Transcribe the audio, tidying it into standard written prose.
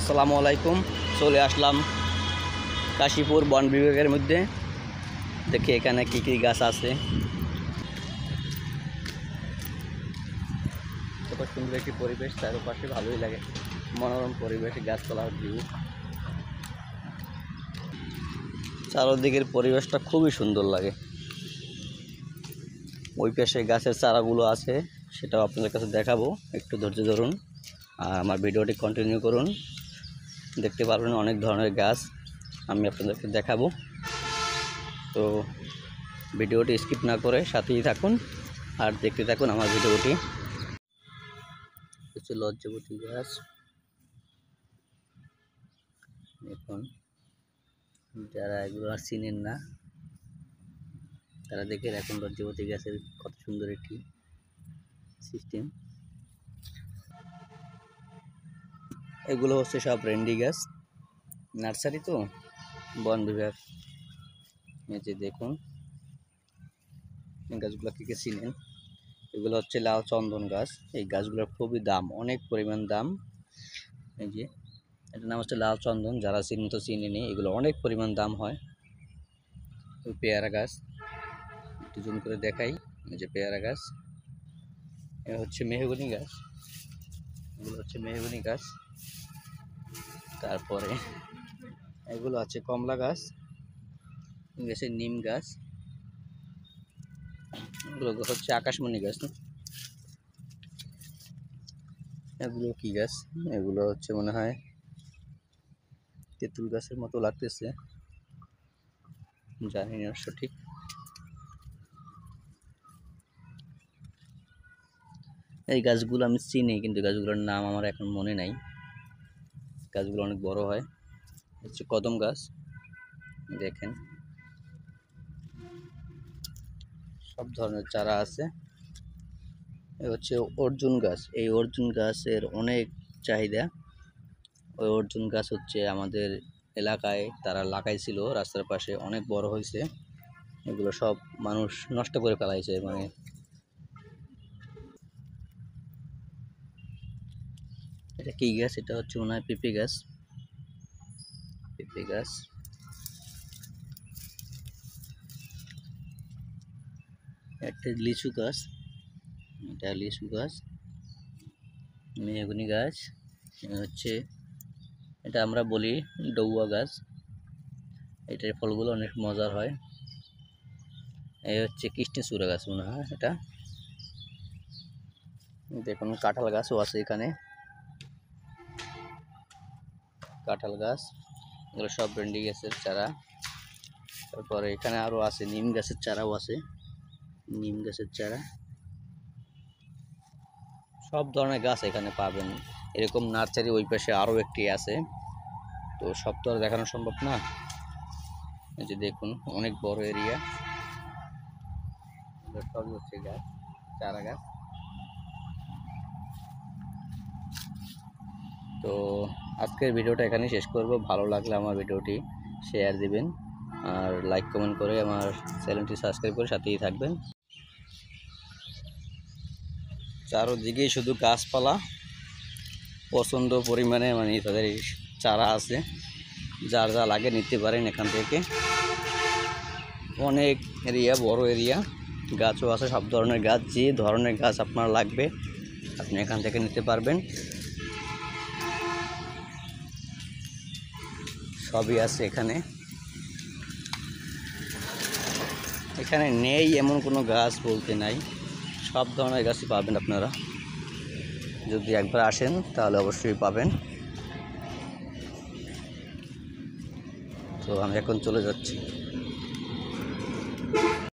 আসসালামু আলাইকুম। চলে আসলাম কাশীপুর বন বিভাগের মধ্যে। দেখি এখানে কি কি গাছ আছে। কত সুন্দর একটি পরিবেশ, চারপাশে ভালোই লাগে, মনোরম পরিবেশ, গাছপালার ভিউ, চারদিকের পরিবেশটা খুবই সুন্দর লাগে। ওই পাশে গাছের চারাগুলো আছে, সেটাও আপনাদের কাছে দেখাবো। একটু ধৈর্য ধরুন আর আমার ভিডিওটি কন্টিনিউ করুন। দেখতে পারবেন অনেক ধরনের গাছ আমি আপনাদেরকে দেখাবো। তো ভিডিওটি স্কিপ না করে সাথেই থাকুন আর দেখতে থাকুন আমার ভিডিওটি। হচ্ছে লজ্জাবতী গাছ। এখন যারা এগুলো আর চিনেন না তারা দেখে রাখুন লজ্জাবতী গাছের কত সুন্দর একটি সিস্টেম। এগুলো হচ্ছে সব রেন্ডি গাছ, নার্সারি তো বন বিভাগ। এই যে দেখুন এই গাছগুলো কি কে চিনেন। এগুলো হচ্ছে লাল চন্দন গাছ। এই গাছগুলোর খুবই দাম, অনেক পরিমাণ দাম। এই যে এটার নাম হচ্ছে লাল চন্দন, যারা চিনেন তো চিনেনি, এগুলো অনেক পরিমাণ দাম হয়। ওই পেয়ারা গাছ একটু জুম করে দেখাই। এই যে পেয়ারা গাছ, এ হচ্ছে মেহগনি গাছ, এগুলো হচ্ছে মেহগনি গাছ। তারপরে এগুলো আছে কমলা গাছ, গেছে নিম গাছ, এগুলো হচ্ছে আকাশমণি গাছ। এগুলো কি গাছ? এগুলো হচ্ছে মনে হয় তেঁতুল গাছের মতো লাগতেছে, জানি না সঠিক। এই গাছগুলো আমি চিনি, কিন্তু গাছগুলোর নাম আমার এখন মনে নাই। গাছগুলো অনেক বড় হয়। হচ্ছে কদম গাছ, দেখেন সব ধরনের চারা আছে। এ হচ্ছে অর্জুন গাছ। এই অর্জুন গাছের অনেক চাহিদা। ওই অর্জুন গাছ হচ্ছে আমাদের এলাকায় তারা লাগাইছিল রাস্তার পাশে, অনেক বড় হয়েছে। এগুলো সব মানুষ নষ্ট করে ফেলাইছে। মানে এটা কি গাছ? এটা হচ্ছে মনে হয় পেঁপে গাছ। পেঁপে গাছ, একটা লিচু গাছ, এটা লিচু গাছ, মেহগনি গাছ, হচ্ছে এটা আমরা বলি ডৌয়া গাছ। এটার ফলগুলো অনেক মজার হয়। এই হচ্ছে কৃষ্ণচূড়া গাছ মনে হয় এটা। দেখুন কাঁঠাল গাছও আছে এখানে, কাঁঠাল গাছ। এগুলো সব ভেন্ডি গাছের চারা। তারপরে এখানে আরও আছে নিম গাছের চারাও আছে, নিম গাছের চারা। সব ধরনের গাছ এখানে পাবেন। এরকম নার্সারি ওই পাশে আরও একটি আছে, তো সব তো আর দেখানো সম্ভব না। এই যে দেখুন অনেক বড় এরিয়া, সবই হচ্ছে গাছ, চারা গাছ। তো আজকের ভিডিওটা এখানেই শেষ করব। ভালো লাগলে আমার ভিডিওটি শেয়ার দিবেন আর লাইক কমেন্ট করে আমার চ্যানেলটি সাবস্ক্রাইব করে সাথেই থাকবেন। চারদিকেই শুধু গাছপালা, প্রচণ্ড পরিমাণে মানে তাদের চারা আছে, যার যা লাগে নিতে পারেন এখান থেকে। অনেক এরিয়া, বড় এরিয়া, গাছও আছে, সব ধরনের গাছ। যে ধরনের গাছ আপনার লাগবে আপনি এখান থেকে নিতে পারবেন, সবই আছে এখানে। এখানে নেই এমন কোনো গাছ বলতে নাই, সব ধরনের গাছই পাবেন আপনারা। যদি একবার আসেন তাহলে অবশ্যই পাবেন। তো আমি এখন চলে যাচ্ছি।